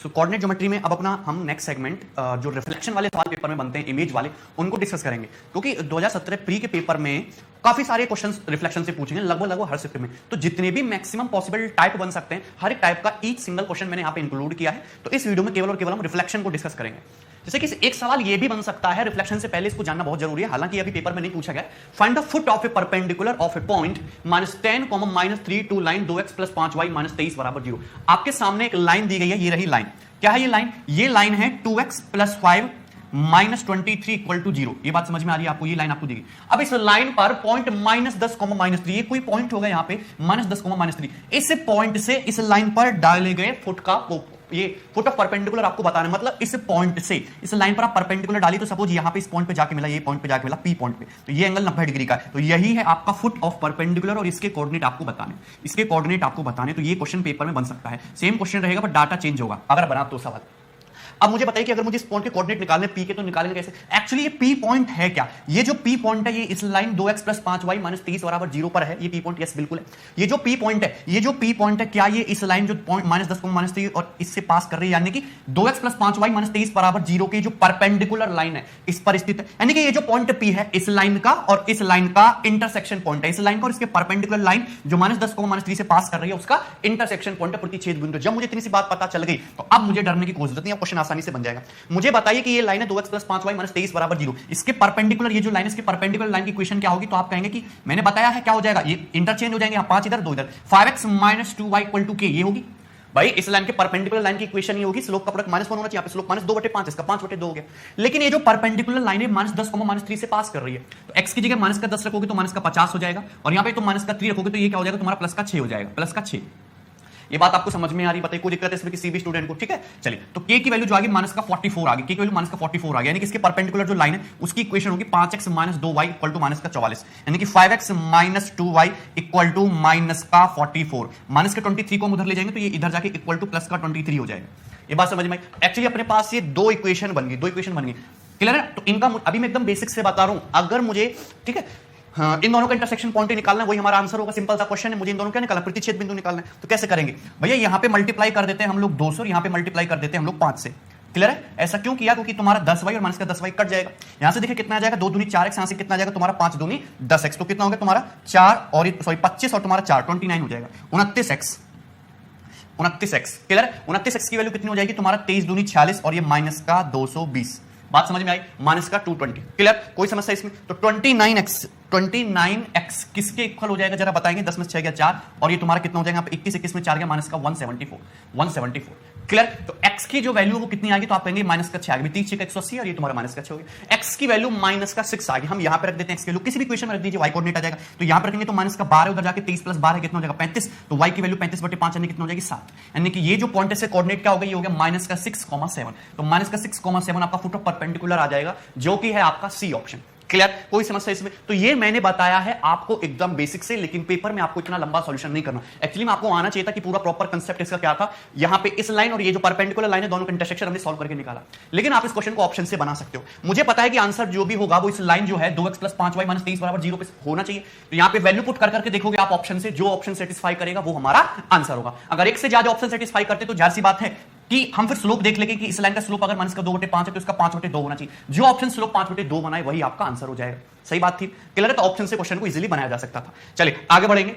Coordinate geometry में अब अपना हम नेक्स्ट सेगमेंट जो रिफ्लेक्शन वाले सवाल पेपर में बनते हैं इमेज वाले उनको डिस्कस करेंगे क्योंकि 2017 प्री के पेपर में काफी सारे क्वेश्चंस रिफ्लेक्शन से पूछेंगे लगभग हर शिफ्ट में। तो जितने भी मैक्सिमम पॉसिबल टाइप बन सकते हैं हर एक टाइप का ईच सिंगल क्वेश्चन मैंने यहाँ पे इंक्लूड किया है। तो इस वीडियो में केवल और केवल हम रिफ्लेक्शन को डिस्कस करेंगे। जैसे कि एक सवाल ये भी बन सकता है रिफ्लेक्शन से पहले, इसको जानना बहुत जरूरी है, हालांकि अभी पेपर में नहीं पूछा गया। Find the foot of a perpendicular of a point -10, -3 to line 2x + 5y - 23 = 0। आपके सामने एक लाइन दी गई है, ये रही लाइन। क्या है ये लाइन? ये लाइन है 2x + 5 - 23 = 0। ये बात समझ में आ रही है आपको? ये लाइन आपको दी गई। अब इस लाइन पर पॉइंट -10, -3, ये कोई पॉइंट होगा यहाँ पे -10, -3। इस पॉइंट से इस लाइन पर डाले गए फुट का ये फुट ऑफ परपेंडिकुलर आपको बताना है। मतलब इस पॉइंट से इस लाइन पर आप परपेंडिकुलर डाली तो सपोज यहां पे इस पॉइंट पे जाके मिला, ये पॉइंट पे जाके मिला P पॉइंट पे, तो ये एंगल 90 डिग्री का है। तो यही है आपका फुट ऑफ परपेंडिकुलर और इसके कोऑर्डिनेट आपको बताने, इसके कोऑर्डिनेट आपको बताने। तो ये क्वेश्चन पेपर में बन सकता है, सेम क्वेश्चन रहेगा बट डाटा चेंज होगा अगर बना तो सवाल। अब मुझे बताइए कि अगर मुझे इस पॉइंट के कोऑर्डिनेट निकालने P के, तो निकालेंगे कैसे? एक्चुअली ये P पॉइंट है क्या? ये जो P पॉइंट है ये इस लाइन 2x + 5y - 23 = 0 पर है। ये P पॉइंट, यस बिल्कुल है। ये जो P पॉइंट है, ये जो P पॉइंट है, क्या ये इस लाइन जो पॉइंट -10, -3 और इससे पास कर रही है, यानी कि 2x + 5y - 23 = 0 की जो परपेंडिकुलर लाइन है इस पर स्थित है। यानी कि ये जो पॉइंट P है इस लाइन का और इस लाइन का इंटरसेक्शन पॉइंट है। इस लाइन का और इसके परपेंडिकुलर लाइन जो -10, -3 से पास कर रही है उसका इंटरसेक्शन पॉइंट है, प्रतिच्छेद बिंदु। जब मुझे इतनी सी बात पता चल गई तो अब मुझे डरने की कोई जरूरत नहीं, अब क्वेश्चन आसानी से बन जाएगा। मुझे बताइए कि ये लाइन है 2x + 5y - 23 = 0। इसके परपेंडिकुलर ये जो लाइन है, इसके परपेंडिकुलर लाइन की इक्वेशन क्या होगी? तो आप कहेंगे कि मैंने बताया है क्या हो जाएगा, ये इंटरचेंज हो जाएंगे, यहां 5 इधर 2 इधर, 5x - 2y = k। ये होगी भाई इस लाइन के परपेंडिकुलर लाइन की इक्वेशन ये होगी, स्लोप का प्रोडक्ट -1 होना चाहिए, यहाँ पे स्लोप -2/5, इसका 5/2 हो गया। लेकिन ये जो परपेंडिकुलर लाइन है -10, -3 से पास कर रही है, तो x की जगह -10 रखोगे तो -50 हो जाएगा, और यहाँ पे तो -3 रखोगे तो ये क्या हो जाएगा तुम्हारा +6 हो जाएगा, +6। ये बात आपको समझ में आ रही? बताइए कोई दिक्कत है इसमें किसी भी स्टूडेंट को? ठीक है, चलिए। तो k की वैल्यू जो आ गई -44 आ गई, k की वैल्यू -44 आ गई, यानी कि इसके परपेंडिकुलर जो लाइन है उसकी इक्वेशन होगी 5x - 2y = -44, यानी कि 5x - 2y = -44। -23 को हम उधर ले जाएंगे तो ये इधर जाके इक्वल टू +23 हो जाएगा। ये बात समझ में आई? एक्चुअली अपने पास ये दो इक्वेशन बन गई, क्लियर है? तो इनका अभी मैं एकदम बेसिक से बता रहा हूं। अगर मुझे, ठीक है, हाँ, इन दोनों का इंटरसेक्शन पॉइंट निकालना है, वही हमारा आंसर होगा। सिंपल सा क्वेश्चन है, मुझे इन दोनों क्या निकालना, प्रतिच्छेद बिंदु निकालना है। तो कैसे करेंगे भैया? यहां पे मल्टीप्लाई कर देते हैं हम लोग 200 और यहां पे मल्टीप्लाई कर देते हैं हम लोग 5 से। क्लियर है? ऐसा क्यों किया? क्योंकि तुम्हारा 10y और -10y कट जाएगा। यहां से देखिए कितना आ जाएगा, 2 दूनी 4x, यहां से कितना आ जाएगा तुम्हारा 5 दूनी 10x, तो कितना हो गया तुम्हारा 4 और सॉरी 25 और तुम्हारा 4 29 हो जाएगा, 29x। क्लियर है? 29x की वैल्यू कितनी हो जाएगी तुम्हारा 23 दूनी 46 और ये -220। बात समझ में आई? -220। क्लियर? कोई समस्या इसमें? तो 29x किसके इक्वल हो जाएगा जरा बताएंगे? 10 में 6 गया 4 और ये तुम्हारा कितना हो जाएगा? 21 21 में 4 गया -174। क्लियर? तो x की जो वैल्यू वो कितनी आएगी? तो आप कहेंगे -6 आ गई, 30 6 180 और ये तुम्हारा -6 हो गया। x की वैल्यू -6 आ गई। हम यहां पे रख देते हैं x की वैल्यू, किसी भी इक्वेशन में रख दीजिए, y कोऑर्डिनेट आ जाएगा। तो यहां पर रखेंगे तो -12 उधर जाके 23 + 12 कितना हो जाएगा 35, तो y की वैल्यू 35/5 यानी कितना हो जाएगी 7। यानी कि ये जो पॉइंट से कोऑर्डिनेट क्या हो गया? ये हो गया -6,7। तो -6,7 आपका फुट ऑफ परपेंडिकुलर आ जाएगा, जो कि है आपका सी ऑप्शन। क्लियर? कोई समस्या इसमें? तो ये मैंने बताया है आपको एकदम बेसिक से, लेकिन पेपर में आपको इतना लंबा सॉल्यूशन नहीं करना। एक्चुअली में आपको आना चाहिए था कि पूरा प्रॉपर कंसेप्ट इसका क्या था। यहां पे इस लाइन और ये जो परपेंडिकुलर लाइन है दोनों का इंटरसेक्शन हमने सॉल्व करके निकाला, लेकिन आप इस क्वेश्चन को ऑप्शन से बना सकते हो। मुझे पता है कि आंसर जो भी होगा वो इस लाइन जो है 2x + 5y - 23 = 0 पे होना चाहिए। तो यहां पे वैल्यू पुट कर करके देखोगे आप ऑप्शन से, जो ऑप्शन सेटिस्फाई करेगा वो हमारा आंसर होगा। अगर एक से ज्यादा ऑप्शन सेटिस्फाई करते तो जाहिर सी बात है कि हम फिर स्लोप देख लेंगे कि इस लाइन का स्लोप अगर -2/5 है तो इसका 5/2 होना चाहिए। जो ऑप्शन स्लोप 5/2 बनाए वही आपका आंसर हो जाएगा। सही बात थी? क्लियर है? तो ऑप्शन से क्वेश्चन को इजीली बनाया जा सकता था। चलिए आगे बढ़ेंगे।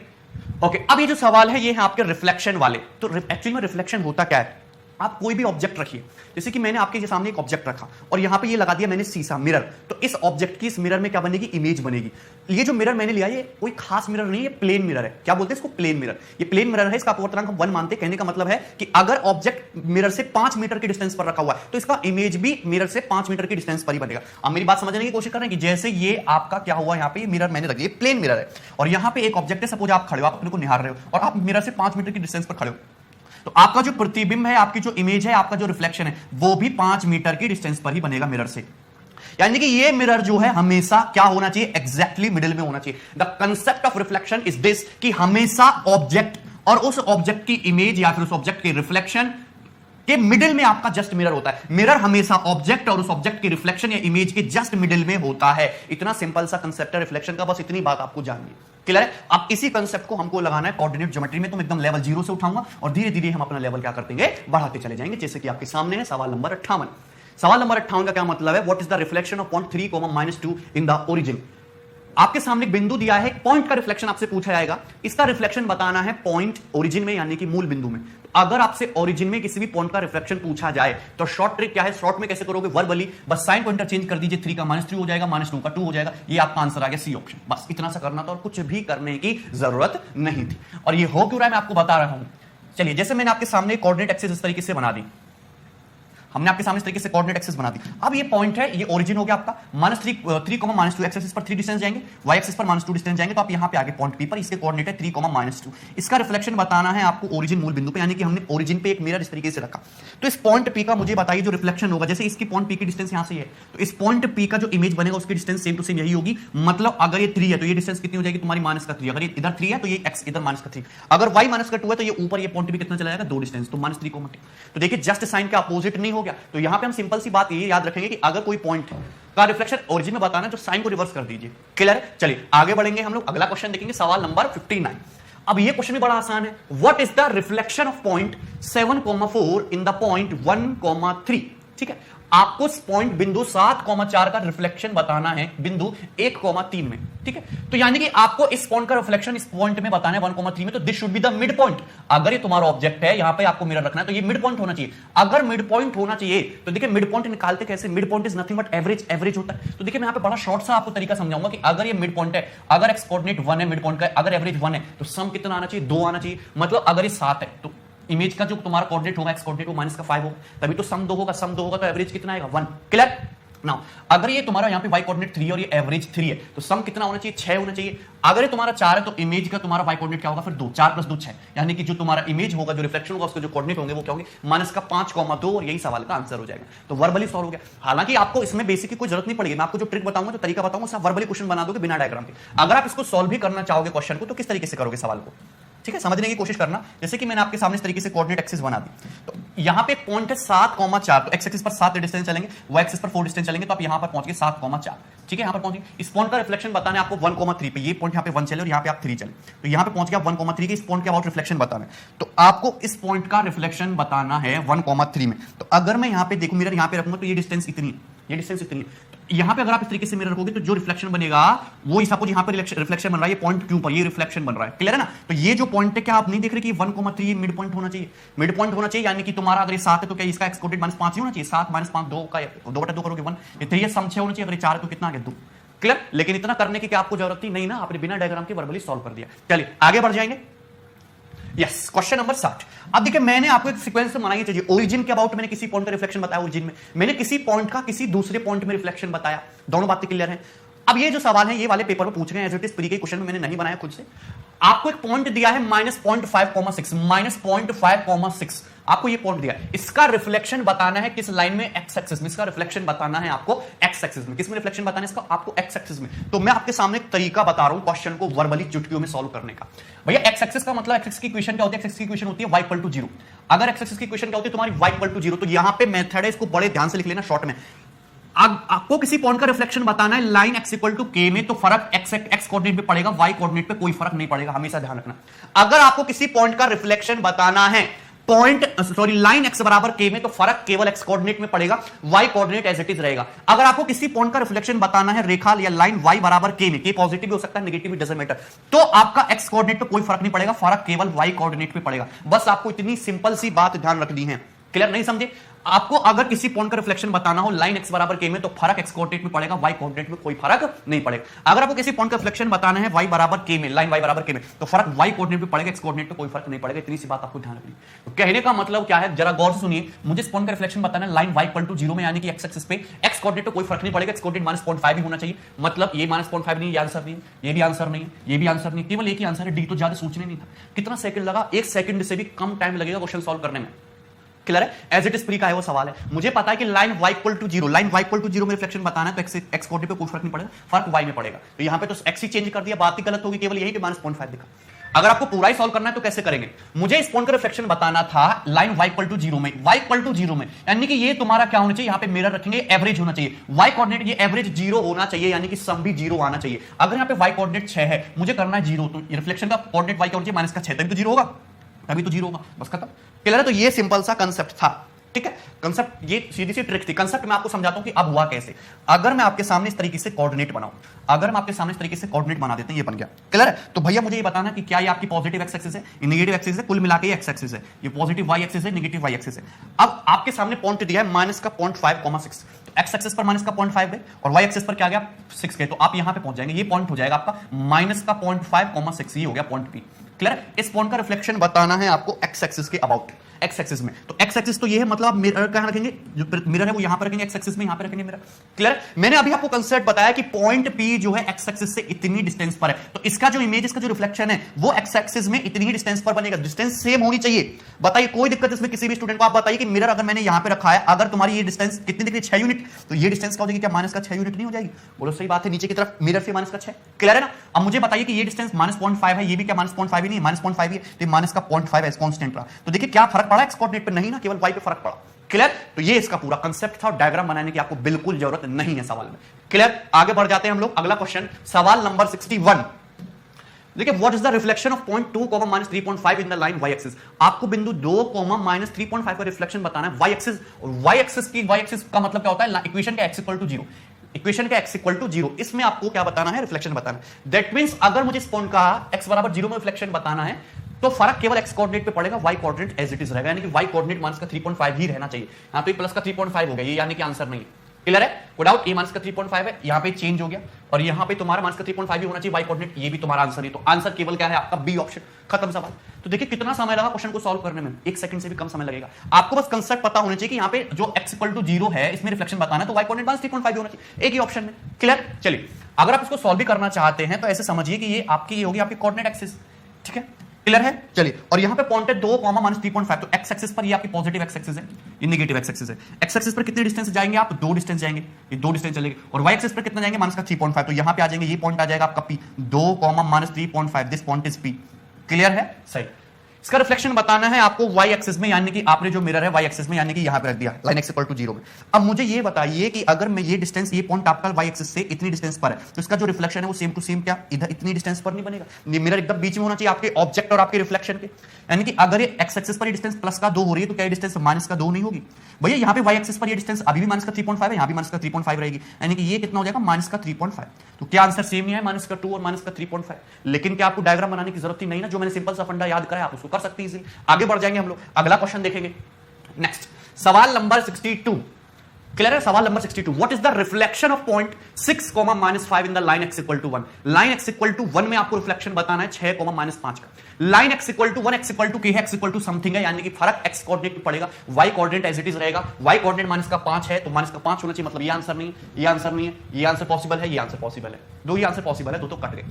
ओके, अब ये जो सवाल है ये है आपके रिफ्लेक्शन वाले। तो एक्चुअली में रिफ्लेक्शन होता क्या है? आप कोई भी ऑब्जेक्ट रखिए, जैसे कि मैंने आपके सामने एक ऑब्जेक्ट रखा और यहां पे ये लगा दिया मैंने शीशा, मिरर। तो इस ऑब्जेक्ट की इस मिरर में क्या बनेगी? इमेज बनेगी। ये जो मिरर मैंने लिया ये कोई खास मिरर नहीं है, ये प्लेन मिरर है। क्या बोलते हैं इसको? Plane mirror. ये प्लेन मिरर है, इसका अपवर्तनांक हम 1 मानते हैं। कहने का मतलब है कि अगर ऑब्जेक्ट मिरर से 5 मीटर की डिस्टेंस पर रखा हुआ है तो इसका इमेज भी मिरर से 5 मीटर की डिस्टेंस पर ही बनेगा। अब मेरी बात समझने की कोशिश कर रहे हैं कि जैसे ये आपका क्या हुआ, यहाँ पे मिरर मैंने रख दिया, प्लेन मिरर है और यहाँ पे एक ऑब्जेक्ट है, सपोज आप खड़े हो, आप अपने को निहार रहे हो और आप मिरर से 5 मीटर की डिस्टेंस पर खड़े हो, तो आपका जो प्रतिबिंब है, आपकी जो इमेज है, आपका जो रिफ्लेक्शन है वो भी 5 मीटर की डिस्टेंस पर ही बनेगा मिरर से। यानी कि ये मिरर जो है हमेशा क्या होना चाहिए? एग्जैक्टली मिडिल में होना चाहिए। The concept of reflection is this कि हमेशा ऑब्जेक्ट और उस ऑब्जेक्ट की इमेज या फिर उस ऑब्जेक्ट की रिफ्लेक्शन कि मिडिल में आपका जस्ट मिरर होता है। मिरर हमेशा ऑब्जेक्ट और उस ऑब्जेक्ट के रिफ्लेक्शन या इमेज के जस्ट मिडिल में होता है। इतना सिंपल सा कंसेप्ट है रिफ्लेक्शन का, बस इतनी बात आपको जाननी है। क्लियर है? अब इसी कंसेप्ट को हमको लगाना है कोऑर्डिनेट ज्योमेट्री में। तो मैं एकदम लेवल 0 से उठाऊंगा और धीरे धीरे हम अपना लेवल क्या करते हैं, बढ़ाते चले जाएंगे। जैसे कि आपके सामने है सवाल नंबर 58। सवाल नंबर 58 का क्या मतलब है, what is the reflection of point 3, -2 in the origin. आपके सामने एक बिंदु दिया है, पॉइंट का रिफ्लेक्शन आपसे पूछा जाएगा। इसका रिफ्लेक्शन बताना है पॉइंट ओरिजिन में, यानी कि मूल बिंदु में। अगर आपसे ओरिजिन में किसी भी पॉइंट का रिफ्लेक्शन पूछा जाए तो शॉर्ट ट्रिक क्या है, शॉर्ट में कैसे करोगे, वर्बली बस साइन को इंटरचेंज कर दीजिए। 3 का -3 हो जाएगा, -2 का 2 हो जाएगा। ये आपका आंसर आ गया, सी ऑप्शन। बस इतना सा करना था और कुछ भी करने की जरूरत नहीं थी। और ये हो क्यों रहा है मैं आपको बता रहा हूं। चलिए, जैसे मैंने आपके सामने कोऑर्डिनेट एक्सिस इस तरीके से बना दी, हमने आपके सामने इस तरीके से कोऑर्डिनेट एक्सिस बना दी। अब ये पॉइंट है, ये ओरिजिन हो गया आपका। -3 -2 एक्स एक्सिस पर 3 डिस्टेंस जाएंगे, y एक्सिस पर -2 डिस्टेंस जाएंगे। तो आप यहां पे आगे पॉइंट P पर, इसके कोऑर्डिनेट है 3 -2। इसका रिफ्लेक्शन बताना है आपको ओरिजिन मूल बिंदु पे, यानी कि हमने ओरिजिन पे एक मिरर इस तरीके से रखा। तो इस पॉइंट P का मुझे बताइए जो रिफ्लेक्शन होगा। जैसे इसकी पॉइंट P की डिस्टेंस यहां से है, तो इस पॉइंट P का जो इमेज बनेगा उसकी डिस्टेंस सेम टू सेम यही होगी। मतलब अगर ये 3 है तो ये डिस्टेंस कितनी हो जाएगी तुम्हारी, -3। अगर ये इधर 3 है तो ये x इधर -3। अगर y -2 है तो ये ऊपर ये पॉइंट P कितना चला जाएगा, 2 डिस्टेंस, तो -3 को मटे। तो देखिए जस्ट साइन के अपोजिट नहीं हो गया। तो यहां पे हम सिंपल सी बात ये याद रखेंगे कि अगर कोई पॉइंट का रिफ्लेक्शन ओरिजिन में बताना तो साइन को रिवर्स कर दीजिए। क्लियर है? चलिए आगे बढ़ेंगे हम लोग, अगला क्वेश्चन देखेंगे, सवाल नंबर 59। अब ये क्वेश्चन भी बड़ा आसान है। What is the reflection of point 7,4 in the point 1,3। ठीक है, आपको पॉइंट बिंदु 7,4 का रिफ्लेक्शन बताना है बिंदु 1,3 में। ठीक है, तो यानी कि आपको इस पॉइंट का रिफ्लेक्शन इस पॉइंट में बताना है 1,3 में। तो this should be the mid point. अगर ये तुम्हारा ऑब्जेक्ट है, यहां पे आपको मिरर रखना है, तो ये मिड पॉइंट होना चाहिए। अगर मिड पॉइंट होना चाहिए तो देखिए मिड पॉइंट निकालते कैसे, mid point is nothing but average, average होता है। तो देखिए मैं यहां पे बड़ा शॉर्ट सा आपको तरीका समझाऊंगा कि अगर ये मिड पॉइंट है, अगर एक्स कोऑर्डिनेट 1 है मिड पॉइंट का, अगर एवरेज 1 है तो सम कितना आना चाहिए, 2 आना चाहिए। मतलब अगर ये 7 है तो इमेज का जो तुम्हारा कोऑर्डिनेट होगा, एक्स कोऑर्डिनेट माइनस का 5 होगा, तभी तो सम 2 होगा, सम 2 होगा तो एवरेज कितना आएगा, 1। क्लियर? नाउ अगर ये तुम्हारा यहां पे y कोऑर्डिनेट 3 और ये एवरेज 3 है तो सम कितना होना चाहिए, 6 होना चाहिए। अगर ये तुम्हारा 4 है तो इमेज का तुम्हारा y कोऑर्डिनेट क्या होगा, फिर 2, 4 + 2 6, यानी कि जो तुम्हारा इमेज होगा, जो रिफ्लेक्शन होगा, उसके जो कोऑर्डिनेट होंगे वो क्या होंगे, -5,2, और यही सवाल का आंसर हो जाएगा। तो वर्बली सॉल्व हो गया। हालांकि आपको इसमें बेसिक की कोई जरूरत नहीं पड़ेगी, मैं आपको जो ट्रिक बताऊंगा, जो तरीका बताऊंगा, उससे वर्बली क्वेश्चन बना दोगे बिना डायग्राम के। अगर आप इसको सॉल्व भी करना चाहोगे क्वेश्चन को, तो किस तरीके से करोगे सवाल को, ठीक है, समझने की कोशिश करना। जैसे कि मैंने आपके सामने इस तरीके से कोऑर्डिनेट एक्सिस बना दी, तो यहां पे एक पॉइंट है 7,4, तो एक्स एक्सिस पर 7 डिस्टेंस चलेंगे, वाई एक्सिस पर 4 डिस्टेंस चलेंगे, तो आप यहां पर पहुंच गए 7,4। ठीक है, यहां पर पहुंच गए। इस पॉइंट का रिफ्लेक्शन बताना है आपको 1,3 पे। ये पॉइंट यहां पे 1 चले और यहां पे आप 3 चले, तो यहां पे पहुंच गया 1,3 के। इस पॉइंट के अबाउट रिफ्लेक्शन बताना है, तो आपको इस पॉइंट का रिफ्लेक्शन बताना है 1,3 में। तो अगर मैं यहां पे देखूं, मिरर यहां पे रखूंगा तो ये डिस्टेंस इतनी है, ये डिस्टेंस इतनी है। यहां पे अगर आप इस तरीके से मिरर रखोगे तो जो रिफ्लेक्शन बनेगा वो, सपोज यहां पे रिफ्लेक्शन बन रहा है, ये पॉइंट क्यू पर ये रिफ्लेक्शन बन रहा है। क्लियर है ना? तो ये जो पॉइंट है, क्या आप नहीं देख रहे कि 1,3 मिड पॉइंट होना चाहिए, मिड पॉइंट होना चाहिए। यानी कि तुम्हारा अगर ये 7 है तो क्या इसका एक्स कोऑर्डिनेट -5 ही होना चाहिए, 7 - 5 2 का 2/2 करोगे 1, ये 3 है, सम 6 होना चाहिए। अगर 4 है तो कितना आ गया, 2। क्लियर? लेकिन इतना करने की क्या आपको जरूरत थी, नहीं ना, आपने बिना डायग्राम के वर्बली सॉल्व कर दिया। चलिए आगे बढ़ जाएंगे। Yes, question number 60। अब देखिए मैंने आपको एक सीक्वेंस बनाई चाहिए। ओरिजिन के अबाउट मैंने किसी पॉइंट का रिफ्लेक्शन बताया ओरिजिन में, मैंने किसी पॉइंट का किसी दूसरे पॉइंट में रिफ्लेक्शन बताया। दोनों बातें क्लियर हैं। अब ये जो सवाल है ये वाले पेपर में पूछ रहे हैं, एज इट इज प्री के क्वेश्चन में मैंने नहीं बनाया खुद से। आपको एक पॉइंट दिया है -0.5,6, -0.5,6 आपको ये पॉइंट दिया है। इसका रिफ्लेक्शन बताना है किस लाइन में, एक्स एक्सिस में। इसका रिफ्लेक्शन बताना है आपको एक्स एक्सिस में। किस में रिफ्लेक्शन बताना है इसका, आपको एक्स एक्सिस में। तो मैं आपके सामने एक तरीका बता रहा हूं क्वेश्चन को वर्बली चुटकियों में सॉल्व करने का। भैया एक्स एक्सिस का मतलब, एक्स एक्सिस की इक्वेशन क्या होती है, एक्स एक्सिस की इक्वेशन होती है y = 0। अगर एक्स एक्सिस की इक्वेशन क्या होती है तुम्हारी y = 0, तो यहां पे मेथड है, इसको बड़े ध्यान से लिख लेना शॉर्ट में। आपको किसी पॉइंट का रिफ्लेक्शन बताना है लाइन x = k में, तो फर्क x कोऑर्डिनेट पे पड़ेगा, y कोऑर्डिनेट पे कोई फर्क नहीं पड़ेगा, हमेशा ध्यान रखना। अगर आपको किसी पॉइंट का रिफ्लेक्शन बताना है लाइन x = k में, तो फर्क केवल x कोऑर्डिनेट में पड़ेगा, y coordinate as it is रहेगा। अगर आपको किसी पॉइंट का रिफ्लेक्शन बताना है रेखा या लाइन y = k में, k पॉजिटिव भी हो सकता है, नेगेटिव भी, डजंट मैटर, तो आपका x कोऑर्डिनेट पे कोई फर्क नहीं पड़ेगा, फर्क केवल y कोऑर्डिनेट पे पड़ेगा। बस आपको इतनी सिंपल सी बात ध्यान रखनी है। क्लियर? नहीं समझे? आपको अगर किसी पॉइंट का रिफ्लेक्शन बताना हो लाइन x = k में, तो फर्क x कोऑर्डिनेट में पड़ेगा, y कोऑर्डिनेट में कोई फर्क नहीं पड़ेगा। अगर आपको किसी पॉइंट का रिफ्लेक्शन बताना है y = k में, लाइन y = k में, तो फर्क y कोऑर्डिनेट में पड़ेगा, x कोऑर्डिनेट में कोई फर्क नहीं पड़ेगा। इतनी सी बात आपको ध्यान रखनी। तो कहने का मतलब क्या है, जरा गौर से सुनिए। मुझे इस पॉइंट का रिफ्लेक्शन बताना है लाइन y = 0 में, यानी कि x एक्सिस पे x कोऑर्डिनेट पे कोई फर्क नहीं पड़ेगा, x कोऑर्डिनेट -0.5 ही होना चाहिए। मतलब ये -0.5 नहीं, ये आंसर नहीं, ये भी आंसर नहीं, ये भी आंसर नहीं, केवल एक ही आंसर है डी। तो ज्यादा सोचने नहीं था। कितना सेकंड लगा, 1 सेकंड से भी कम टाइम लगेगा क्वेश्चन सॉल्व करने में। क्लियर है? एज इट इज प्री का है वो सवाल है। मुझे पता है कि लाइन y = 0, लाइन y = 0 में रिफ्लेक्शन बताना है, तो x कोऑर्डिनेट पे कोई फर्क नहीं पड़ेगा, फर्क y में पड़ेगा। तो यहां पे तो x ही चेंज कर दिया, बात ही गलत होगी, केवल यही कि -0.5 दिखा। अगर आपको पूरा ही सॉल्व करना है तो कैसे करेंगे, मुझे इस पॉइंट का रिफ्लेक्शन बताना था लाइन y इक्वल टू 0 में, y इक्वल टू 0 में, यानी कि ये तुम्हारा क्या होना चाहिए, यहां पे मिरर रखेंगे, एवरेज होना चाहिए, y कोऑर्डिनेट ये एवरेज 0 होना चाहिए, यानी कि सम भी 0 आना चाहिए। अगर यहां पे y कोऑर्डिनेट 6 है, मुझे करना है 0, तो रिफ्लेक्शन का कोऑर्डिनेट y क्या होना चाहिए, माइनस का 6, तभी तो 0 होगा, तभी तो 0 होगा, बस खत्म। क्लियर है? तो ये सिंपल सा कंसेप्ट था, ठीक है। कंसेप्ट ये सीधी सी ट्रिक थी। कंसेप्ट मैं आपको समझाता हूं कि अब हुआ कैसे। अगर मैं आपके सामने इस तरीके से कोऑर्डिनेट बनाऊं, अगर मैं आपके सामने इस तरीके से कोऑर्डिनेट बना देते हैं, ये बन गया, क्लियर है? तो भैया मुझे ये बताना कि क्या ये आपकी पॉजिटिव एक्स एक्सिस है, ये नेगेटिव एक्सिस है, कुल मिला के ये एक्स एक्सिस है, ये पॉजिटिव वाई एक्सिस है, नेगेटिव वाई एक्सिस है। अब आपके सामने पॉइंट दिया है माइनस का 0.5, तो एक्स एक्सिस पर माइनस का 0.5 है और वाई एक्सिस पर क्या गया 6 के, तो आप यहां पे पहुंच जाएंगे, ये पॉइंट हो जाएगा आपका माइनस का 0.5, ये हो गया पॉइंट पी। क्लियर? इस पॉइंट का रिफ्लेक्शन बताना है आपको एक्स एक्सिस के अबाउट, एक्स एक्सिस में। तो एक्स एक्सिस तो ये है, मतलब आप मिरर कहां रखेंगे, जो मिरर है वो यहां पर रखेंगे, एक्स एक्सिस में यहां पर रखेंगे मिरर। क्लियर? मैंने अभी आपको कंसेप्ट बताया कि पॉइंट पी जो है एक्स एक्सिस से इतनी डिस्टेंस पर है, तो इसका जो इमेज, इसका जो रिफ्लेक्शन है वो एक्स एक्सिस में इतनी ही डिस्टेंस पर बनेगा, डिस्टेंस सेम होनी चाहिए। बताइए कोई दिक्कत इसमें किसी भी स्टूडेंट को? आप बताइए कि मिरर अगर मैंने यहां पे रखा है, अगर तुम्हारी ये डिस्टेंस कितनी दिख रही है 6 यूनिट, तो ये डिस्टेंस क्या हो जाएगी, क्या माइनस का 6 यूनिट नहीं हो जाएगी? बोलो सही बात है, नीचे की तरफ मिरर से माइनस का 6। क्लियर है ना? अब मुझे बताइए कि ये डिस्टेंस -0.5 है, ये भी क्या -0.5 ही नहीं, -0.5 ही है, तो माइनस का 0.5 एज कांस्टेंट रहा। तो देखिए क्या फर्क पड़ा एक्स कोऑर्डिनेट पे, नहीं ना, केवल वाई पे फर्क पड़ा। क्लियर? तो ये इसका पूरा कंसेप्ट था और डायग्राम बनाने की आपको बिल्कुल जरूरत नहीं है सवाल में। क्लियर? आगे बढ़ जाते हैं हम लोग, अगला क्वेश्चन, सवाल नंबर 61। देखिए what is the reflection of point 2, -3.5 in the line y axis. आपको बिंदु 2, -3.5 का रिफ्लेक्शन बताना है y एक्सिस, और y एक्सिस का मतलब क्या होता है, इक्वेशन का x इक्वल टू 0, इक्वेशन का x इक्वल टू 0, इसमें आपको क्या बताना है, रिफ्लेक्शन बताना है। दैट मींस अगर मुझे इस पॉइंट का x बराबर 0 में रिफ्लेक्शन बताना है, तो फर्क केवल x कोऑर्डिनेट पे पड़ेगा, y coordinate as it is रहेगा, यानी कि y कोऑर्डिनेट माइनस का 3.5 ही रहना चाहिए। यहां तो ये प्लस का 3.5 हो गया, ये यानी कि आंसर नहीं है। क्लियर है? कोई डाउट? ये माइनस का 3.5 है, यहां पे चेंज हो गया, और यहां पे तुम्हारा माइनस का 3.5 ही होना चाहिए, y कोऑर्डिनेट, ये भी तुम्हारा आंसर नहीं, तो आंसर केवल क्या है आपका बी ऑप्शन। खत्म सवाल। तो देखिए कितना समय लगा क्वेश्चन को सॉल्व करने में, 1 सेकंड से भी कम समय लगेगा। आपको बस कंसेप्ट पता होना चाहिए कि यहां पे जो x इक्वल टू 0 है, इसमें रिफ्लेक्शन बताना है, तो y कोऑर्डिनेट माइनस 3.5 होना चाहिए, एक ही ऑप्शन में। क्लियर? चलिए अगर आप इसको सॉल्व भी करना चाहते हैं तो ऐसे समझिए कि ये आपकी ये होगी आपकी कोऑर्डिनेट एक्सिस, ठीक है? क्लियर है? चलिए, और यहां पे पॉइंट है 2, -3.5, तो एक्स एक्सिस पर ये आपकी पॉजिटिव एक्स एक्सिस है, ये नेगेटिव एक्स एक्सिस है। एक्स एक्सिस पर कितने डिस्टेंस जाएंगे आप, 2 डिस्टेंस जाएंगे, ये 2 डिस्टेंस चलेंगे, और वाई एक्सिस पर कितना जाएंगे, -3.5, तो यहां पे आ जाएंगे, ये पॉइंट आ जाएगा आपका P, 2, -3.5, this point is P. Clear है? सही। इसका रिफ्लेक्शन बताना है आपको y एक्सिस में, यानी कि आपने जो मिरर है y एक्सिस में, यानी कि यहां पे रख दिया लाइन x इक्वल टू 0 में। अब मुझे ये बताइए कि अगर मैं ये डिस्टेंस, ये पॉइंट आपका y एक्सिस से इतनी डिस्टेंस पर है, तो इसका जो रिफ्लेक्शन है वो सेम टू सेम क्या इधर इतनी डिस्टेंस पर नहीं बनेगा, मिरर एकदम बीच में होना चाहिए आपके ऑब्जेक्ट और आपके रिफ्लेक्शन के। यानी कि अगर ये x एक्सिस पर ये डिस्टेंस प्लस का 2 हो रही है, तो क्या ये डिस्टेंस माइनस का 2 नहीं होगी? भैया यहाँ पे y एक्सिस पर ये डिस्टेंस अभी भी माइनस का 3.5 है, यहाँ भी माइनस का 3.5 रहेगी, यानी कि ये कितना हो जाएगा, माइनस का 3.5। तो क्या आंसर सेम ही है, माइनस का 2 और माइनस का 3.5? लेकिन क्या आपको डायग्राम बनाने की जरूरत ही नहीं ना, जो मैंने सिंपल सा फंडा याद कराया आप उसको कर सकते हैं इजीली। आगे बढ़ जाएंगे हम लोग, अगला क्वेश्चन देखेंगे। नेक्स्ट सवाल नंबर 62। क्लियर है? सवाल number 62, what is the reflection of point 6, -5 in the line x equal to 1। Line x equal to 1 में आपको रिफ्लेक्शन बताना है 6, -5 का। Line x equal to 1, x equal to k है, x इक्वल टू समथिंग है, यानी कि फर्क x कोऑर्डिनेट में पड़ेगा, y coordinate as it is रहेगा, y कोऑर्डिनेट -5 है, तो -5 होना चाहिए, मतलब ये आंसर नहीं है, ये आंसर नहीं है, ये आंसर पॉसिबल है, ये आंसर पॉसिबल है, दो ही आंसर पॉसिबल है, दो तो कट गए।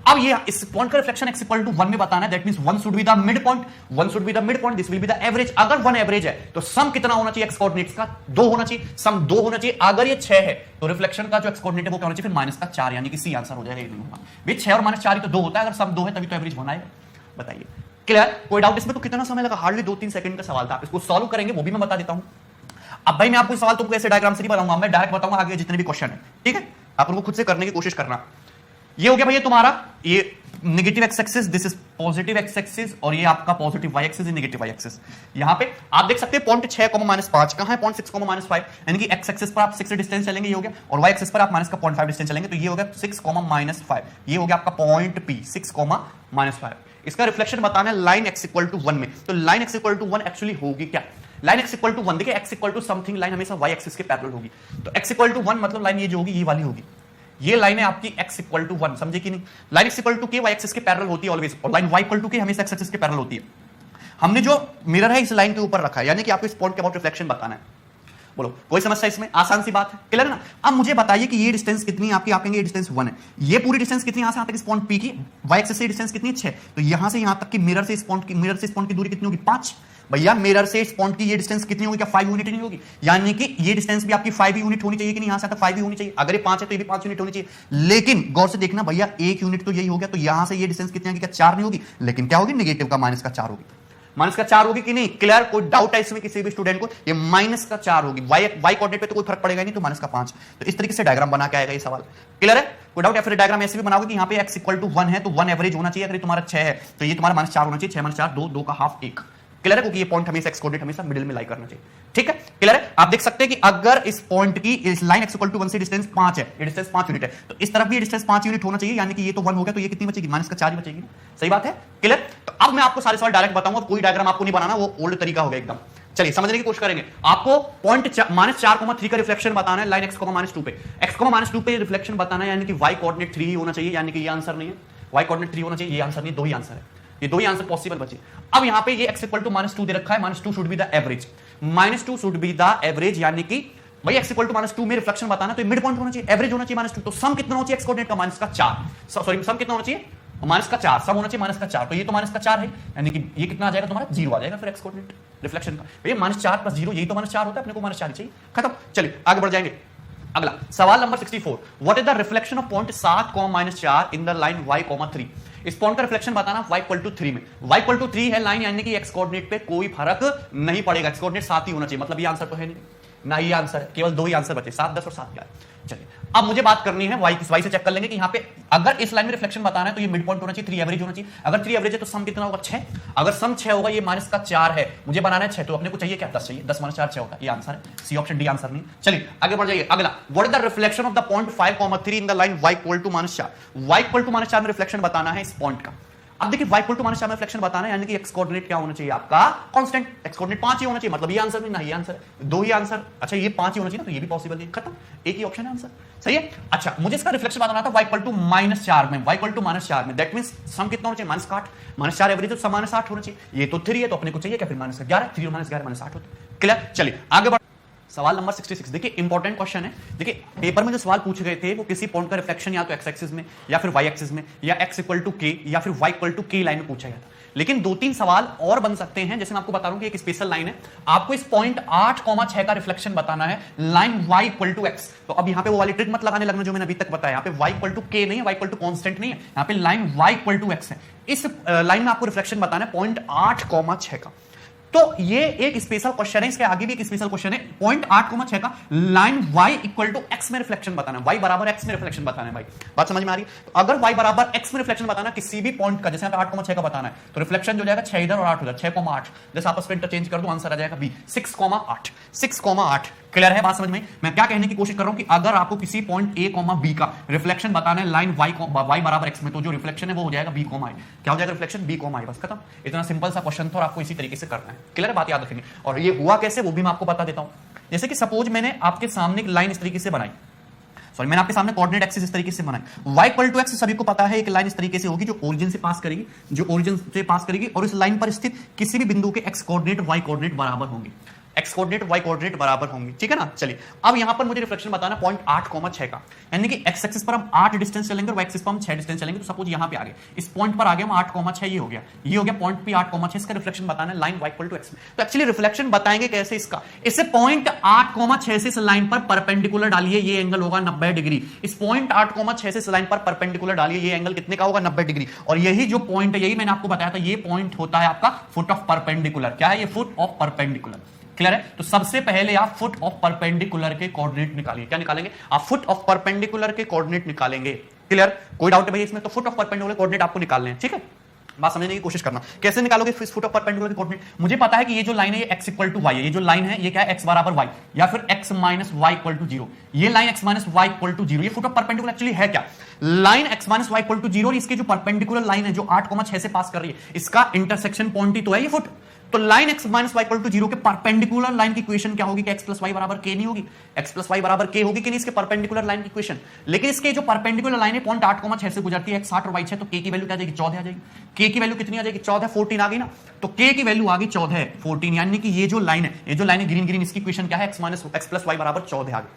अब ये इस पॉइंट का रिफ्लेक्शन x इक्वल टू 1 में बताना है, that means 1 should be the mid point, 1 should be the mid point, this will be the average. अगर 1 एवरेज है तो सम कितना होना चाहिए x कोऑर्डिनेट्स का, 2 होना चाहिए, सम 2 होना चाहिए। अगर ये 6 है तो रिफ्लेक्शन का जो x कोऑर्डिनेट है वो क्या होना चाहिए, फिर -4, यानी कि सी आंसर हो जाएगा, ये नहीं होगा। भाई 6 और -4 ही तो 2 होता है, अगर सम 2 है तभी तो एवरेज होना है। बताइए क्लियर? कोई डाउट इसमें? तो कितना समय लगा, हार्डली 2-3 सेकंड का सवाल था। आप इसको सॉल्व करेंगे वो भी मैं बता देता हूं। अब भाई मैं आपको सवाल तुमको ऐसे डायग्राम से नहीं बताऊंगा, मैं डायरेक्ट बताऊंगा आगे जितने भी क्वेश्चन है, ठीक है? आप उनको खुद से करने की कोशिश करना। ये हो गया भैया तुम्हारा ये negative X axis, this is positive X axis, और ये आपका positive Y axis, negative Y axis. यहां पे आप देख सकते हैं पॉइंट 6, -5 कहां है, पॉइंट 6, -5, यानी कि एक्स एक्सिस पर आप 6 डिस्टेंस चलेंगे, ये हो गया, और वाई एक्सिस पर आप माइनस का 0.5 डिस्टेंस चलेंगे, तो ये हो गया 6, -5, ये हो गया आपका पॉइंट पी, 6, -5। इसका रिफ्लेक्शन बताना है लाइन x इक्वल टू 1 में, तो line x equal to 1 actually होगी क्या, लाइन x इक्वल टू 1, देखिए x equal to something line हमेशा y एक्सिस के पैरेलल होगी, तो x इक्वल टू 1 मतलब लाइन ये जो होगी ये वाली होगी, ये लाइन है आपकी x इक्वल टू 1, समझे कि नहीं? Line x equal to k y axis के पैरेलल होती है ऑलवेज, और line y equal to k हमेशा x एक्सिस के पैरेलल होती है। हमने जो मिरर है इस लाइन के ऊपर रखा है, यानी कि आपको इस पॉइंट के अबाउट रिफ्लेक्शन बताना है। बोलो कोई समस्या इसमें? आसान सी बात है, क्लियर है ना? अब मुझे बताइए कि ये डिस्टेंस कितनी है आपकी, आप कहेंगे ये डिस्टेंस 1 है, ये पूरी डिस्टेंस कितनी यहां से यहां तक इस पॉइंट P की, y एक्सिस से डिस्टेंस कितनी है 6, तो यहां से यहां तक की मिरर से इस पॉइंट की दूरी कितनी होगी 5, भैया मिरर से इस पॉइंट की ये डिस्टेंस कितनी होगी, क्या 5 यूनिट नहीं होगी, यानी कि ये डिस्टेंस भी आपकी 5 यूनिट होनी चाहिए कि नहीं, यहां से 5 होनी चाहिए, अगर ये 5 है तो ये भी 5 यूनिट होनी चाहिए। लेकिन गौर से देखना भैया 1 यूनिट तो यही हो गया, तो यहां से ये डिस्टेंस कितनी होगी, क्या 4 नहीं होगी, लेकिन क्या होगी नेगेटिव का माइनस का 4 होगी, माइनस का 4 होगी कि नहीं, क्लियर, कोई डाउट है इसमें किसी भी स्टूडेंट को, ये माइनस का 4 होगी, वाई कोऑर्डिनेट पे तो कोई फर्क पड़ेगा नहीं, तो माइनस का 5। तो इस तरीके से डायग्राम बना के आएगा ये सवाल, क्लियर है, कोई डाउट, या फिर डायग्राम ऐसे भी बनाओगे कि यहाँ पे x इक्वल टू 1 है तो 1 एवरेज होना चाहिए, अगर तुम्हारा 6 है तो ये तुम्हारा -4 होना चाहिए, 6 - 4 2, 2 का हाफ 1, क्लियर है, क्योंकि ये पॉइंट हमेशा x कोऑर्डिनेट हमेशा मिडिल में लाई करना चाहिए, ठीक है, क्लियर है। आप देख सकते हैं कि अगर इस पॉइंट की इस लाइन x इक्वल टू 1 से डिस्टेंस 5 है, ये डिस्टेंस 5 यूनिट है, तो इस तरफ भी ये डिस्टेंस 5 यूनिट होना चाहिए, यानी कि ये तो 1 हो गया, तो ये कितनी बचेगी, माइनस का 4 ही बचेगी, सही बात है, क्लियर। तो अब मैं आपको सारे सवाल डायरेक्ट बताऊंगा, कोई डायग्राम आपको नहीं बनाना, वो ओल्ड तरीका हो गया एकदम। चलिए समझने की कोशिश करेंगे, आपको पॉइंट -4,3 का रिफ्लेक्शन बताना है लाइन x, -2 पे, x, -2 पे रिफ्लेक्शन बताना है, यानी कि y कोऑर्डिनेट 3 ही होना चाहिए, यानी कि ये आंसर नहीं है, y कोऑर्डिनेट 3 होना चाहिए, ये आंसर नहीं, दो ही आंसर है, ये दो ही आंसर पॉसिबल बचे। अब यहां पे ये x इक्वल टू -2 दे रखा है, -2 should be the average, -2 should be the average, यानी कि भाई x इक्वल टू -2 में रिफ्लेक्शन बताना तो मिड पॉइंट होना चाहिए, एवरेज होना चाहिए -2, तो सम कितना होना चाहिए x कोऑर्डिनेट का, -4, सॉरी सम कितना होना चाहिए, -4, सम होना चाहिए -4, तो ये तो -4 है, यानी कि ये कितना आ जाएगा तुम्हारा 0 आ जाएगा फिर x कोऑर्डिनेट रिफ्लेक्शन का, ये -4 + 0 यही तो -4 होता है, अपने को -4 चाहिए, खत्म। चलिए आगे बढ़ जाएंगे, अगला सवाल number 64, what is the reflection of point 7, -4 in the line y, 3। इस पॉइंट का रिफ्लेक्शन बताना y = 3 में, y = 3 है लाइन, यानी कि x कोऑर्डिनेट पे कोई फर्क नहीं पड़ेगा, x कोऑर्डिनेट 7 ही होना चाहिए, मतलब ये आंसर तो है नहीं ना, ये आंसर है, केवल दो ही आंसर बचे, 7, 10 और 7 11। चलिए अब मुझे बात करनी है y से चेक कर लेंगे कि यहाँ पे अगर इस लाइन में रिफ्लेक्शन बताना है तो ये मिड पॉइंट होना चाहिए, 3 एवरेज होना चाहिए, अगर 3 एवरेज है तो सम कितना होगा 6, अगर सम 6 होगा, ये -4 है, मुझे बनाना है 6, तो अपने को चाहिए क्या 10 चाहिए, 10 - 4 6 होगा, ये आंसर है, सी ऑप्शन, डी आंसर नहीं। चलिए आगे बढ़ जाइए, अगला what is the reflection of the point 5, 3 in the line y = -4, y = -4 में रिफ्लेक्शन बताना है इस पॉइंट का। अब देखिए y = -4 में रिफ्लेक्शन बताना है, यानी कि x कोऑर्डिनेट क्या होना चाहिए आपका कांस्टेंट, x कोऑर्डिनेट 5 ही होना चाहिए, मतलब ये आंसर नहीं ना, ये आंसर, दो ही आंसर, अच्छा ये 5 ही होना चाहिए ना, तो ये भी पॉसिबल है, खत्म, एक ही ऑप्शन है आंसर, सही है। अच्छा मुझे इसका रिफ्लेक्शन बताना था y = -4 में, y = -4 में, दैट मींस सम कितना होना चाहिए, -8, -4 एवरेज तो सम -8 होना चाहिए, ये तो 3 है, तो अपने को चाहिए क्या फिर -11, 3 - 11 -8 होता है, क्लियर। चलिए आगे बढ़, सवाल नंबर 66, देखिए इंपॉर्टेंट क्वेश्चन है, देखिए पेपर में जो सवाल पूछे गए थे वो किसी पॉइंट का रिफ्लेक्शन या तो x एक्सिस में या फिर y एक्सिस में या x = k या फिर y = k लाइन में पूछा गया था, लेकिन 2-3 सवाल और बन सकते हैं, जैसे मैं आपको बता रहा हूं कि एक स्पेशल लाइन है, आपको इस पॉइंट 8,6 का रिफ्लेक्शन बताना है लाइन y = x, तो अब यहां पे वो वाली ट्रिक मत लगाने लगना जो मैंने अभी तक बताया, यहां पे y = k नहीं है, y = कांस्टेंट नहीं है, यहां पे लाइन y = x है, इस लाइन में आपको रिफ्लेक्शन बताना है पॉइंट 8,6 का, तो ये एक स्पेशल क्वेश्चन है, इसके आगे भी एक स्पेशल क्वेश्चन है, पॉइंट 8,6 का लाइन y = x में रिफ्लेक्शन बताना है, y = x में रिफ्लेक्शन बताना है, भाई बात समझ में आ रही है। तो अगर y = x में रिफ्लेक्शन बताना किसी भी पॉइंट का, जैसे यहाँ पे 8,6 का बताना है, तो रिफ्लेक्शन जो जाएगा 6 इधर और 8 उधर, 6,8, जैसे आपस में इंटरचेंज कर दो, आंसर आ जाएगा b 6,8, 6,8, क्लियर है बात समझ में। मैं क्या कहने की कोशिश कर रहा हूं कि अगर आपको किसी पॉइंट a, b का रिफ्लेक्शन बताना है लाइन y = x में, तो जो रिफ्लेक्शन है वो हो जाएगा b, i, क्या हो जाएगा रिफ्लेक्शन b, i, बस खत्म, इतना सिंपल सा क्वेश्चन था और आपको इसी तरीके से करना है, क्लियर है, बात याद रखेंगे। और ये हुआ कैसे वो भी मैं आपको बता देता हूं, जैसे कि सपोज मैंने आपके सामने एक लाइन इस तरीके से बनाई, सॉरी मैंने आपके सामने कोऑर्डिनेट एक्सिस इस तरीके से बनाई, y = x सभी को पता है, एक लाइन इस तरीके से होगी जो ओरिजिन से पास करेगी, और इस लाइन पर स्थित किसी भी बिंदु के x कोऑर्डिनेट y कोऑर्डिनेट बराबर होंगे, x कोऑर्डिनेट y कोऑर्डिनेट बराबर होंगे, ठीक है ना। चलिए अब यहां पर मुझे रिफ्लेक्शन बताना पॉइंट 8,6 का, यानी कि x एक्सिस पर हम 8 डिस्टेंस चलेंगे और y एक्सिस पर हम 6 डिस्टेंस चलेंगे, तो सपोज यहां पे आ गए, इस पॉइंट पर आ गए हम 8,6, ये हो गया पॉइंट p 8,6, इसका रिफ्लेक्शन बताना है लाइन y = x में। तो एक्चुअली रिफ्लेक्शन बताएंगे कैसे इसका, इससे पॉइंट 8,6 से इस लाइन पर परपेंडिकुलर डालिए, ये एंगल होगा 90 डिग्री, इस पॉइंट 8,6 से इस लाइन पर परपेंडिकुलर डालिए, ये एंगल कितने का होगा 90 डिग्री, और यही जो पॉइंट है, यही मैंने आपको बताया था, ये पॉइंट होता है आपका फुट ऑफ परपेंडिकुलर, क्या है ये, फुट ऑफ परपेंडिकुलर, क्लियर है। तो सबसे पहले आप फुट ऑफ परपेंडिकुलर के कोऑर्डिनेट निकालिए, क्या निकालेंगे आप, फुट ऑफ परपेंडिकुलर के कोऑर्डिनेट निकालेंगे, क्लियर, कोई डाउट है भाई इसमें, तो फुट ऑफ परपेंडिकुलर कोऑर्डिनेट आपको निकालने हैं, ठीक है, बात समझने की कोशिश करना, कैसे निकालोगे फुट ऑफ परपेंडिकुलर के कोऑर्डिनेट। मुझे पता है कि ये जो लाइन है ये x = y है, ये जो लाइन है ये क्या है, x = y या फिर x - y = 0, ये लाइन x - y = 0, ये फुट ऑफ परपेंडिकुलर एक्चुअली है क्या, लाइन x - y = 0 और इसके जो परपेंडिकुलर लाइन है जो 8,6 से पास कर रही है, इसका इंटरसेक्शन पॉइंट ही तो है ये फुट, तो लाइन x - y = 0 के परपेंडिकुलर लाइन की इक्वेशन क्या होगी कि x + y = k नहीं होगी, x + y = k होगी कि नहीं, इसके परपेंडिकुलर लाइन की इक्वेशन, लेकिन इसके जो परपेंडिकुलर लाइन है पॉइंट 8,6 से गुजरती है, x 8 और y 6, तो k की वैल्यू क्या आ जाएगी 14 आ जाएगी, k की वैल्यू कितनी आ जाएगी 14, 14 आ गई ना, तो k की वैल्यू आ गई 14, 14, यानी कि ये जो लाइन है ग्रीन इसकी इक्वेशन क्या है, x + y = 14 आ गई।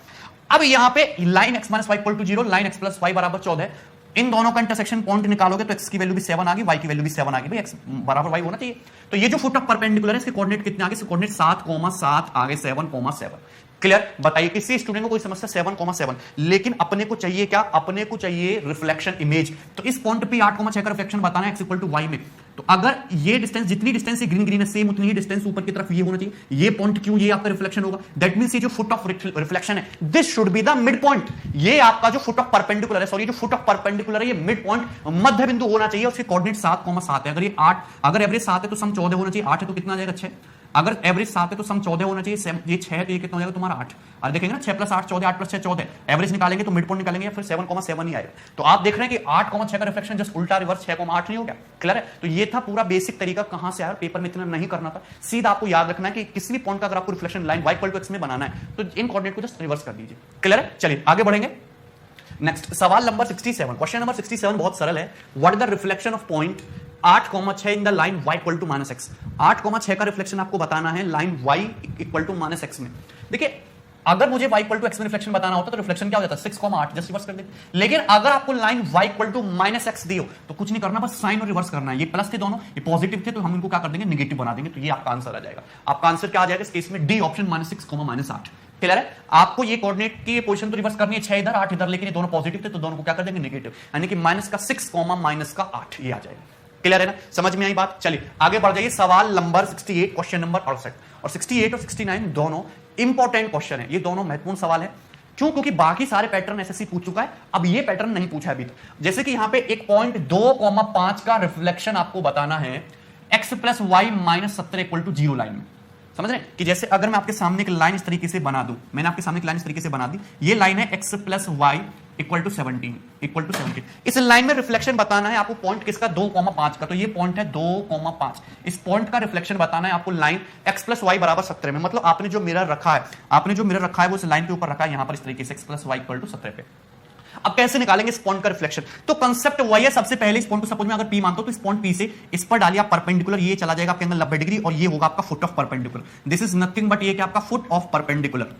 अब यहां पे line x - y = 0, line x + y = 14, इन दोनों का इंटरसेक्शन पॉइंट निकालोगे तो x की वैल्यू भी 7 आ गई, y की वैल्यू भी 7 आ गई। भाई x बराबर y होना चाहिए। तो ये जो फुट ऑफ परपेंडिकुलर है इसके कोऑर्डिनेट कितने आ गए? इसके कोऑर्डिनेट 7,7 आ गए, 7,7। क्लियर? बताइए किसी स्टूडेंट को कोई समस्या 7,7, लेकिन अपने को चाहिए क्या? अपने को चाहिए रिफ्लेक्शन इमेज। तो इस पॉइंट पे 8,6 का रिफ्लेक्शन बताना है x इक्वल टू y में। तो अगर ये डिस्टेंस, जितनी डिस्टेंस ग्रीन ग्रीन है, सेम उतनी ही डिस्टेंस ऊपर की तरफ ये होना चाहिए। ये पॉइंट क्यों? ये आपका रिफ्लेक्शन होगा। दैट मींस ये जो फुट ऑफ रिफ्लेक्शन है, this should be the mid point. ये आपका जो फुट ऑफ परपेंडिकुलर है, सॉरी जो फुट ऑफ परपेंडिकुलर है, ये मिड पॉइंट, मध्य बिंदु होना चाहिए। उसके कोऑर्डिनेट 7,7 है। अगर ये 8, अगर एवरेज 7 है तो सम 14 होना चाहिए। 8 है तो कितना आ जाएगा? 6। अगर एवरेज 7 है तो सम 14 होना चाहिए। ये 6 है तो ये कितना हो जाएगा तुम्हारा? 8। और देखेंगे ना 6 + 8 14, 8 + 6 14। एवरेज निकालेंगे तो मिड पॉइंट निकालेंगे या फिर 7,7 ही आएगा। तो आप देख रहे हैं कि 8,6 का रिफ्लेक्शन जस्ट उल्टा रिवर्स 6,8 नहीं हो गया? क्लियर है? तो ये था पूरा बेसिक तरीका। कहां से आया? पेपर में इतना नहीं करना था। सीधा आपको याद रखना है कि किसी भी पॉइंट का अगर आपको रिफ्लेक्शन लाइन y = x में बनाना है तो इन कोऑर्डिनेट को जस्ट रिवर्स कर दीजिए। क्लियर है? चलिए आगे बढ़ेंगे। नेक्स्ट सवाल नंबर 67। क्वेश्चन नंबर 67 बहुत सरल है। What is the reflection of point 8,6 in the line y = -x। 8,6 का रिफ्लेक्शन आपको बताना है लाइन y = -x में। देखिए अगर मुझे y = x में रिफ्लेक्शन बताना होता तो रिफ्लेक्शन क्या हो जाता? 6,8 जस्ट रिवर्स कर देते। लेकिन अगर आपको लाइन y = -x दी हो तो कुछ नहीं करना, बस साइन और रिवर्स करना है। ये प्लस थे दोनों, ये पॉजिटिव थे, तो हम इनको क्या कर देंगे? नेगेटिव बना देंगे। तो ये आपका आंसर आ जाएगा। आपका आंसर क्या आ जाएगा इस केस में? D option, -6, -8। क्लियर है? आपको ये कोऑर्डिनेट की पोजीशन तो रिवर्स करनी है, 6 इधर 8 इधर, लेकिन ये दोनों पॉजिटिव थे तो दोनों को क्या कर देंगे? नेगेटिव, यानी कि -6, -8 ये आ जाएगा। क्लियर है ना? समझ में आई बात? चलिए आगे बढ़ जाइए। सवाल नंबर 68, क्वेश्चन नंबर 68। और 68 और 69 दोनों इंपॉर्टेंट क्वेश्चन है। ये दोनों महत्वपूर्ण सवाल है। क्यों? क्योंकि बाकी सारे पैटर्न एसएससी पूछ चुका है, अब ये पैटर्न नहीं पूछा अभी तक। जैसे कि यहां पे एक पॉइंट 2,5 का रिफ्लेक्शन आपको बताना है x + y - 17 = 0 लाइन में। समझ रहे हैं? कि जैसे अगर मैं आपके सामने एक लाइन इस तरीके से बना दूं, मैंने आपके सामने एक लाइन इस तरीके से बना दी, ये लाइन है x + y = 17। इस लाइन में रिफ्लेक्शन बताना है आपको पॉइंट किसका? 2,5 का। तो ये पॉइंट है 2,5। इस पॉइंट का रिफ्लेक्शन बताना है आपको लाइन x + y = 17 में। मतलब आपने जो मिरर रखा है वो इस लाइन के ऊपर रखा है, यहां पर इस तरीके से x + y = 17 पे। अब कैसे निकालेंगे इस पॉइंट का रिफ्लेक्शन? तो कांसेप्ट वही है। सबसे पहले इस पॉइंट को सपोज में अगर P मानता हूं तो इस पॉइंट P से इस पर डालिए आप परपेंडिकुलर, ये चला जाएगा आपके अंदर 90 डिग्री और ये होगा आपका foot of perpendicular. This is nothing but ये क्या? आपका फुट ऑफ परपेंडिकुलर।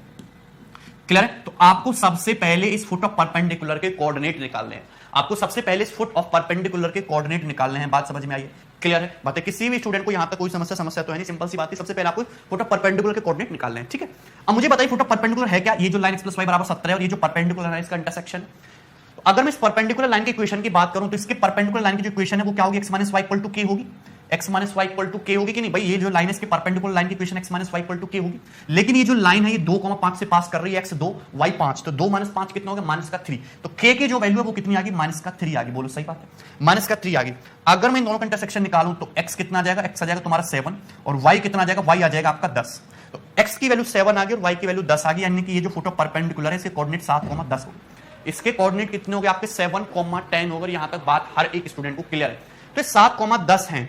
क्लियर है? तो आपको सबसे पहले इस फुट ऑफ परपेंडिकुलर के कोऑर्डिनेट निकालने हैं। आपको सबसे पहले इस फुट ऑफ परपेंडिकुलर के कोऑर्डिनेट निकालने हैं। बात समझ में आई है? क्लियर है? बात है? किसी भी स्टूडेंट को यहां तक कोई समस्या तो है नहीं, सिंपल सी बात है। सबसे पहले आपको फुट ऑफ परपेंडिकुलर के कोऑर्डिनेट निकालने हैं। ठीक है? अब मुझे बताइए फुट ऑफ परपेंडिकुलर है क्या? ये जो लाइन x + y = 17 है और ये जो परपेंडिकुलर है इसका इंटरसेक्शन। तो अगर मैं इस परपेंडिकुलर लाइन की इक्वेशन की बात करूं तो इसके परपेंडिकुलर लाइन की जो इक्वेशन है वो क्या होगी? x - y = k होगी। x - y = k होगी कि नहीं? भाई ये जो लाइन है इसके परपेंडिकुलर लाइन की इक्वेशन x - y = k होगी। लेकिन ये जो लाइन है ये 2,5 से पास कर रही है, x 2 y 5, तो 2 - 5 कितना हो गया? -3। तो k की जो वैल्यू है वो कितनी आ गई? -3 आ गई। बोलो सही बात है? -3 आ गई। अगर मैं इन दोनों का इंटरसेक्शन निकालूं तो x कितना आ जाएगा? x आ जाएगा तुम्हारा 7 और y कितना आ जाएगा? y आ जाएगा आपका 10। तो x की वैल्यू 7 आ गई और y की वैल्यू 10 आ गई, यानी कि ये जो फुट ऑफ परपेंडिकुलर है इसके कोऑर्डिनेट 7,10 हो गए। इसके कोऑर्डिनेट कितने हो गए? आपके 7,10 हो गए। यहां तक बात हर एक स्टूडेंट को क्लियर है। तो 7,10 हैं।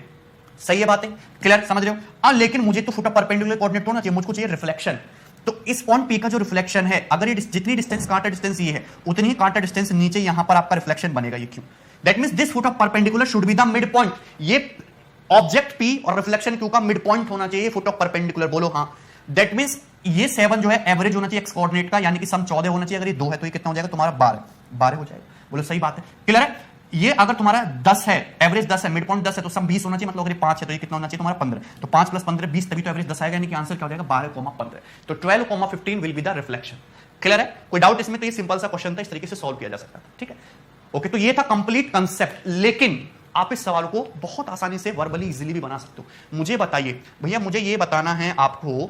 सही है बातें? क्लियर? समझ रहे हो? लेकिन मुझे तो फुट ऑफ परपेंडिकुलर कोऑर्डिनेट होना चाहिए, मुझको चाहिए रिफ्लेक्शन। तो इस पॉइंट P का जो रिफ्लेक्शन है, अगर ये जितनी डिस्टेंस कांटा डिस्टेंस ये है उतनी ही कांटा डिस्टेंस नीचे यहां पर आपका रिफ्लेक्शन बनेगा। ये क्यों? That means this foot of perpendicular should be the mid point. ये ऑब्जेक्ट P और रिफ्लेक्शन Q का मिड पॉइंट होना चाहिए फुट ऑफ परपेंडिकुलर। बोलो हां। दैट मींस ये 7 जो है एवरेज होना चाहिए x कोऑर्डिनेट का, यानी कि सम 14 होना चाहिए। अगर ये 2 है तो ये कितना हो जाएगा तुम्हारा? 12 हो जाएगा। बोलो सही बात है? क्लियर है? ये अगर तुम्हारा 10 है, एवरेज 10 है, मिड पॉइंट 10 है तो सम 20 होना चाहिए। मतलब अगर ये 5 है तो ये कितना होना चाहिए तुम्हारा? 15। तो 5 + 15 20, तभी तो एवरेज 10 आएगा, यानी कि आंसर क्या हो जाएगा? 12,15। तो 12,15 will be the reflection. Clear है? कोई डाउट इसमें? तो ये सिंपल सा क्वेश्चन था, इस तरीके से सॉल्व किया जा सकता था। ठीक है? ओके, तो ये था कंप्लीट कंसेप्ट। लेकिन आप इस सवाल को बहुत आसानी से वर्बली इजीली भी बना सकते हो। मुझे बताइए भैया, मुझे ये बताना है आपको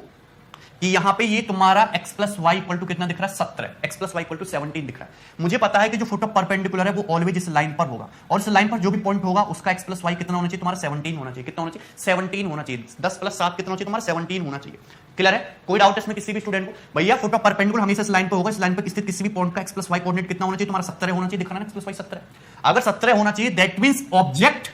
कि यहां पे ये तुम्हारा x + y = कितना दिख रहा है? 17। x + y = 17 दिख रहा है। मुझे पता है कि जो फुट ऑफ परपेंडिकुलर है वो ऑलवेज इस लाइन पर होगा और इस लाइन पर जो भी पॉइंट होगा उसका x + y कितना होना चाहिए तुम्हारा? 17 होना चाहिए। कितना होना चाहिए? 17 होना चाहिए। 10 + 7 कितना होना चाहिए तुम्हारा? 17 होना चाहिए। क्लियर है? कोई डाउट इसमें किसी भी स्टूडेंट को? भैया फुट ऑफ परपेंडिकुलर हमेशा इस लाइन पर होगा, इस लाइन पर स्थित किसी भी पॉइंट का x + y कोऑर्डिनेट कितना होना चाहिए तुम्हारा? 17 होना चाहिए। दिख रहा है ना x + y 17। अगर 17 होना चाहिए दैट मींस ऑब्जेक्ट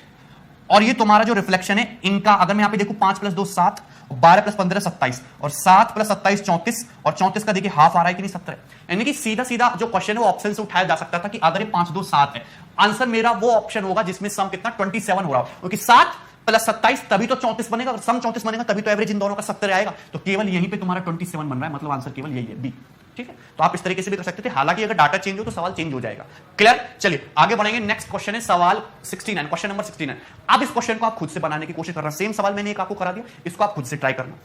और ये तुम्हारा जो रिफ्लेक्शन है इनका, अगर मैं यहां पे देखूं 5 + 2 7, 12 + 15 27 और 7 + 27 34 और 34 का देखिए हाफ आ रहा है कि नहीं? 17। यानी कि सीधा सीधा जो क्वेश्चन है वो ऑप्शन से उठाया जा सकता था कि अगर ये 5 2 7 है, आंसर मेरा वो ऑप्शन होगा जिसमें सम कितना 27 हो रहा हो, क्योंकि 7 + 27 तभी तो 34 बनेगा, सम 34 बनेगा तभी तो एवरेज इन दोनों का 70 आएगा। तो केवल यहीं पे तुम्हारा 27 बन रहा है, मतलब आंसर केवल यही है, बी। ठीक है, तो आप इस तरीके से भी कर सकते थे, हालांकि अगर डाटा चेंज हो तो सवाल चेंज हो जाएगा। क्लियर, चलिए आगे बढ़ेंगे। नेक्स्ट क्वेश्चन है सवाल 69, क्वेश्चन नंबर 69। अब इस क्वेश्चन को आप खुद से बनाने की कोशिश करना, सेम सवाल मैंने एक आपको करा दिया, इसको आप खुद से ट्राई करना।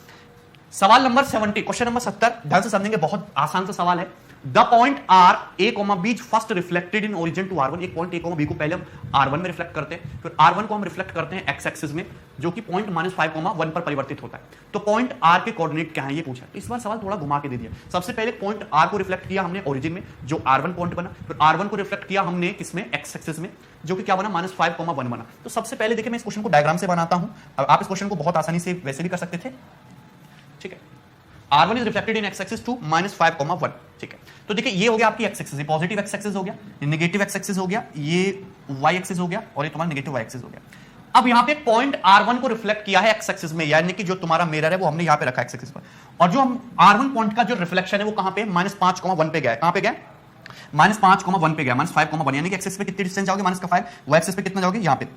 सवाल नंबर 70, क्वेश्चन नंबर 70, ध्यान से समझेंगे, बहुत आसान सा सवाल है। The point R A comma B first reflected in origin to R1। एक पॉइंट ए कोमा बी को पहले हम R1 में रिफ्लेक्ट करते हैं, फिर R1 को हम रिफ्लेक्ट करते हैं एक्स एक्सिस में, जो कि पॉइंट -5,1 पर परिवर्तित होता है। तो पॉइंट आर के कोऑर्डिनेट क्या है ये पूछा। इस बार सवाल थोड़ा घुमा के दे दिया। सबसे पहले पॉइंट आर को रिफ्लेक्ट किया हमने ओरिजिन में, जो R1 पॉइंट बना, फिर R1 को रिफ्लेक्ट किया हमने किसमें, एक्स एक्सिस में, जो कि क्या बना, -5,1 बना। तो सबसे पहले देखिए मैं इस क्वेश्चन को डायग्राम से बनाता हूं। अब आप इस क्वेश्चन को बहुत आसानी से वैसे भी कर सकते थे, ठीक है। R1 is reflected in X axis to -5,1, ठीक है। तो देखिए ये हो गया आपकी X axis, positive X axis हो गया, ये नेगेटिव एक्स एक्सिस हो गया, ये वाई एक्सिस हो गया, और ये तुम्हारा नेगेटिव वाई एक्सिस हो गया। अब यहां पे पॉइंट R1 को रिफ्लेक्ट किया है एक्स एक्सिस में, यानी कि जो तुम्हारा मिरर है वो हमने यहां पे रखा एक्स एक्सिस पर, और जो हम R1 पॉइंट का जो रिफ्लेक्शन है वो कहां पे, -5,1 पे गया। कहां पे गया, -5,1 पे गया, -5,1, यानी कि एक्सिस पे कितनी डिस्टेंस जाओगे, -5, वाई एक्सिस पे कितना जाओगे, यहां पे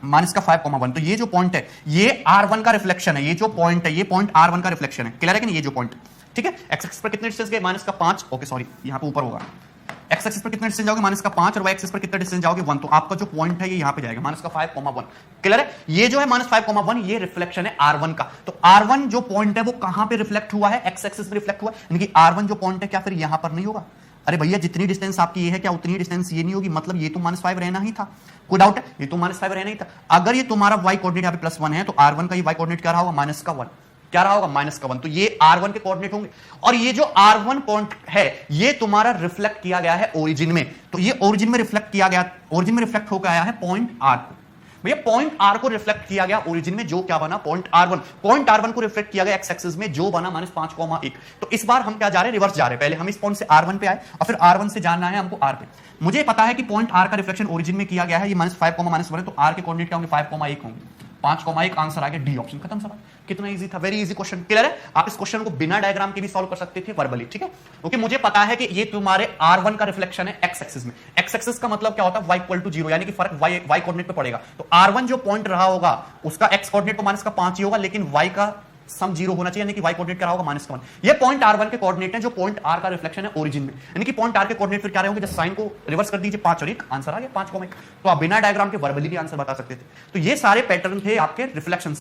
-5,1। तो ये जो पॉइंट है ये R1 का रिफ्लेक्शन है, ये जो पॉइंट है ये पॉइंट R1 का रिफ्लेक्शन है। क्लियर है कि नहीं, ये जो पॉइंट, ठीक है। एक्स एक्सिस पर कितने डिस्टेंस गए, -5, ओके सॉरी यहां पे ऊपर होगा। एक्स एक्सिस पर कितने डिस्टेंस जाओगे, -5, और वाई एक्सिस पर कितने डिस्टेंस जाओगे, 1। तो आपका जो पॉइंट है ये यहां पे जाएगा, -5,1। क्लियर है, ये जो है -5,1 ये रिफ्लेक्शन है R1 का। तो R1 जो पॉइंट है वो कहां पे रिफ्लेक्ट हुआ है, एक्स एक्सिस में रिफ्लेक्ट हुआ है, यानी कि R1 जो पॉइंट है क्या फिर यहां पर नहीं होगा। अरे भैया जितनी डिस्टेंस आपकी ये है क्या उतनी डिस्टेंस ये नहीं होगी, मतलब ये तो -5 रहना ही था, कोई डाउट है, ये तो -5 रहना ही था। अगर ये तुम्हारा y कोऑर्डिनेट यहाँ पे +1 है तो R1 का ये y कोऑर्डिनेट क्या रहा होगा, -1, क्या रहा होगा, -1। तो ये R1 के कोऑर्डिनेट होंगे, और ये जो R1 पॉइंट है ये तुम्हारा रिफ्लेक्ट किया गया है ओरिजिन में। तो ये ओरिजिन में रिफ्लेक्ट किया गया, ओरिजिन में रिफ्लेक्ट होकर आया है पॉइंट R को। भैया पॉइंट R को रिफ्लेक्ट किया गया ओरिजिन में, जो क्या बना, पॉइंट R1। पॉइंट R1 को रिफ्लेक्ट किया गया एक्स एक्सिस में, जो बना -5,1। तो इस बार हम क्या जा रहे हैं, रिवर्स जा रहे हैं। पहले हम इस पॉइंट से R1 पे आए और फिर R1 से जानना है हमको R पे। मुझे पता है कि पॉइंट R का रिफ्लेक्शन ओरिजिन में किया गया है, ये -5,-1 है, तो R के कोऑर्डिनेट क्या होंगे, 5,1 होंगे, 5,1। आंसर आ गया डी ऑप्शन, खत्म सवाल। कितना इजी था, वेरी इजी क्वेश्चन। क्लियर है, आप इस क्वेश्चन को बिना डायग्राम के भी सॉल्व कर सकते थे वर्बली, ठीक है। क्योंकि मुझे पता है कि ये तुम्हारे R1 का रिफ्लेक्शन है एक्स एक्सिस में। एक्स एक्सिस का मतलब क्या होता है, y = 0, यानी कि फर्क y कोऑर्डिनेट पे पड़ेगा। तो R1 जो पॉइंट रहा होगा उसका x कोऑर्डिनेट तो -5 ही होगा, लेकिन y का सम 0 होना चाहिए, यानी कि y कोऑर्डिनेट क्या होगा, -1। ये पॉइंट R1 के कोऑर्डिनेट है, जो पॉइंट R का रिफ्लेक्शन है ओरिजिन में, यानी कि पॉइंट R के कोऑर्डिनेट फिर क्या रहेंगे, जस्ट साइन को रिवर्स कर दीजिए, 5 और 1, आंसर आ गया 5,1। तो आप बिना डायग्राम के वर्बली भी आंसर बता सकते थे। तो ये सारे पैटर्न थे आपके रिफ्लेक्शन।